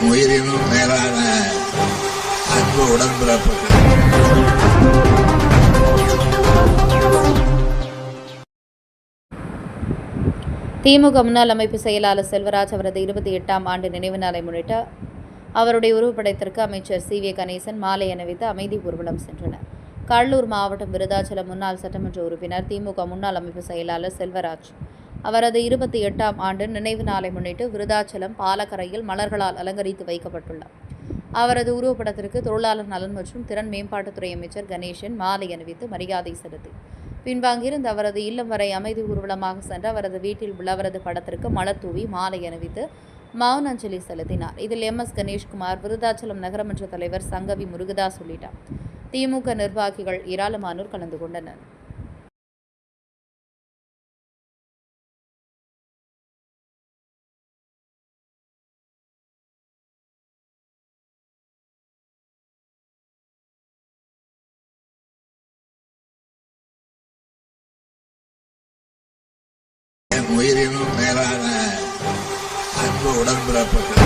உயிரினும் மேலான அன்பு உடன்பிறப்புகள். திமுக முன்னாள் அமைப்பு செயலாளர் செல்வராஜ் அவரது 28ஆம் ஆண்டு நினைவு நாளை முன்னிட்டு அவருடைய உருவப்படத்திற்கு அமைச்சர் சி. வே. கணேசன் மாலை அணிவித்து அமைதி ஊர்வலம் சென்றனர். கடலூர் மாவட்டம் விருதாச்சலம் முன்னாள் சட்டமன்ற உறுப்பினர் திமுக முன்னாள் அமைப்பு செயலாளர் செல்வராஜ் அவரது 28ஆம் ஆண்டு நினைவு நாளை முன்னிட்டு விருதாச்சலம் பாலக்கரையில் மலர்களால் அலங்கரித்து வைக்கப்பட்டுள்ளார். அவரது உருவப்படத்திற்கு தொழிலாளர் நலன் மற்றும் திறன் மேம்பாட்டுத்துறை அமைச்சர் கணேசன் மாலை அணிவித்து மரியாதை செலுத்தி பின்பு அங்கிருந்து அவரது இல்லம் வரை அமைதி ஊர்வலமாக சென்று அவரது வீட்டில் உள்ள அவரது படத்திற்கு மலர் தூவி மாலை அணிவித்து மௌன அஞ்சலி செலுத்தினார். இதில் MS கணேஷ்குமார், விருதாச்சலம் நகரமன்ற தலைவர் சங்கவி முருகதாஸ் உள்ளிட்ட திமுக நிர்வாகிகள் ஏராளமானோர் கலந்து கொண்டனர். உயிரினும் மேலான அன்பு உடன்பிறப்புகள்.